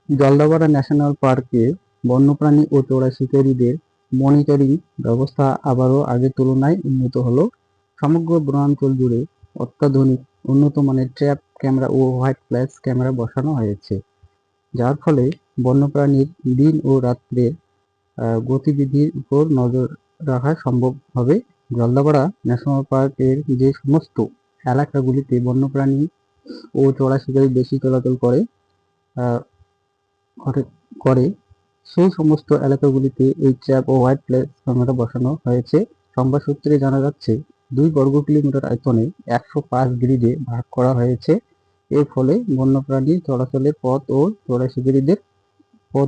Jaldapara national পার্কে বন্যপ্রাণী ও চড়াই শিকারীদের মনিটরিং ব্যবস্থা আবারও আগের তুলনায় উন্নত হলো। সমগ্র বনাঞ্চল জুড়ে অত্যাধুনিক উন্নত মানের ট্র্যাপ ক্যামেরা ও হোয়াইট ফ্ল্যাশ ক্যামেরা বসানো হয়েছে, যার ফলে বন্যপ্রাণীর দিন ও রাত্রের গতিবিধির উপর নজর রাখা সম্ভব হবে। জলদাপাড়া ন্যাশনাল পার্কের যে সমস্ত এলাকাগুলিতে বন্যপ্রাণী ও চড়াই শিকারী বেশি চলাচল আহ, করে সেই সমস্ত এলাকাগুলিতে এই ট্র্যাপ ও হোয়াইট ফ্ল্যাশ ক্যামেরা বসানো হয়েছে। সংবাদ সূত্রে জানা যাচ্ছে 2 বর্গ কিলোমিটার আয়তনে 105 গ্রিডে ভাগ করা হয়েছে। এর ফলে বন্যপ্রাণী চলাচলের পথ ও চড়াই শিকারীদের পথ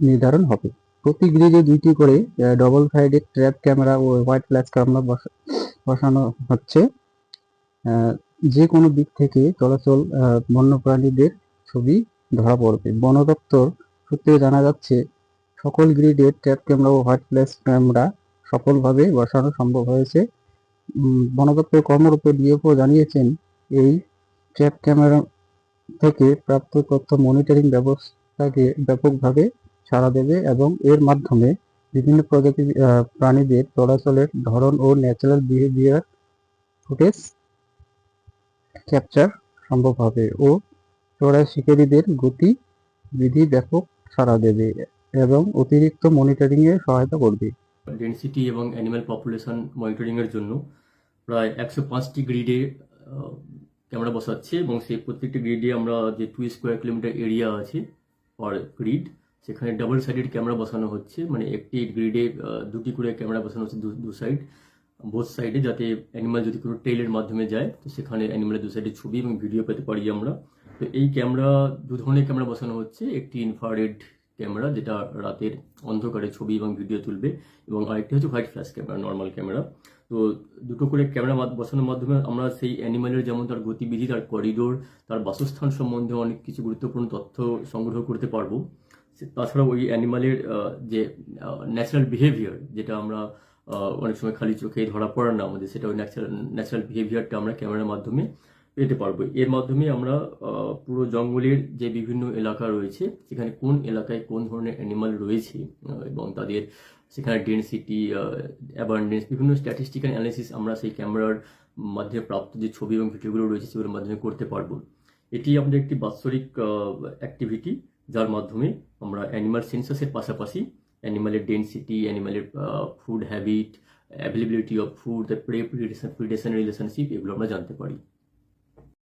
নির্ধারণ হবে। প্রতি গ্রিডে 2টি করে ডবল সাইডেড ট্র্যাপ ক্যামেরা ও হোয়াইট ফ্ল্যাশ ক্যামেরা বসানো হচ্ছে। যে কোনো দিক থেকে চলাচল বন্যপ্রাণীদের ছবি ধরা পড়বে। বন দপ্তর সূত্রে জানা যাচ্ছে সকল গ্রিডে ট্র্যাপ ক্যামেরা ও হোয়াইট ফ্ল্যাশ ক্যামেরা সফলভাবে বসানো সম্ভব হয়েছে। বন দপ্তরের কর্মরত ডিএফও জানিয়েছেন, এই ট্র্যাপ ক্যামেরা থেকে প্রাপ্ত তথ্য মনিটরিং ব্যবস্থাকে ব্যাপকভাবে সাড়া দেবে এবং এর মাধ্যমে বিভিন্ন প্রজাতির প্রাণীদের চলাচলের ধরন ও ন্যাচারাল বিহেভিয়ার ফুটেজ ক্যাপচার সম্ভব হবে ও চড়াই শিকারীদের গতিবিধি ব্যাপক সাড়া দেবে এবং অতিরিক্ত মনিটরিং এ সহায়তা করবে। ডেনসিটি এবং অ্যানিম্যাল পপুলেশন মনিটরিংয়ের জন্য প্রায় 105টি গ্রিডে ক্যামেরা বসাচ্ছে এবং সেই প্রত্যেকটি গ্রিডে আমরা যে 2 স্কোয়ার কিলোমিটার এরিয়া আছে পার গ্রিড, সেখানে ডাবল সাইডেড ক্যামেরা বসানো হচ্ছে। মানে একটি গ্রিডে 2টি করে ক্যামেরা বসানো হচ্ছে দু সাইড, বোথ সাইডে, যাতে অ্যানিমাল যদি কোনো টেইলের মাধ্যমে যায় তো সেখানে অ্যানিমালের 2 সাইডে ছবি এবং ভিডিও পেতে পারি আমরা। তো এই ক্যামেরা 2 ধরনের ক্যামেরা বসানো হচ্ছে। একটি ইনফ্রারেড ক্যামেরা যেটা রাতের অন্ধকারে ছবি এবং ভিডিও তুলবে, এবং আরেকটি হচ্ছে white flash camera, normal camera. তো দুটো করে ক্যামেরা বসানোর মাধ্যমে আমরা সেই অ্যানিমালের যেমন তার গতিবিধি, তার করিডোর, তার বাসস্থান সম্বন্ধে অনেক কিছু গুরুত্বপূর্ণ তথ্য সংগ্রহ করতে পারবো। তাছাড়াও ওই অ্যানিমালের যে ন্যাচারাল বিহেভিয়ার, যেটা আমরা অনেক সময় খালি চোখে ধরা পড়ে না আমাদের, সেটা ওই ন্যাচারাল বিহেভিয়ারটা আমরা ক্যামেরার মাধ্যমে পেতে পারবো। এর মাধ্যমে আমরা পুরো জঙ্গলের যে বিভিন্ন এলাকা রয়েছে সেখানে কোন এলাকায় কোন ধরনের অ্যানিমাল রয়েছে এবং তাদের সেখানে ডেনসিটি, অ্যাবান্ডেন্স, বিভিন্ন স্ট্যাটিস্টিক্যাল অ্যানালিসিস আমরা সেই ক্যামেরার মাধ্যমে প্রাপ্ত যে ছবি এবং ভিডিওগুলো রয়েছে সেগুলোর মাধ্যমে করতে পারবো। এটি আমাদের একটি বাৎসরিক অ্যাক্টিভিটি, যার মাধ্যমে আমরা অ্যানিমাল সেন্সাসের পাশাপাশি অ্যানিমালের ডেনসিটি, অ্যানিমালের food habit, availability of food, predation relationship, এগুলো আমরা জানতে পারি।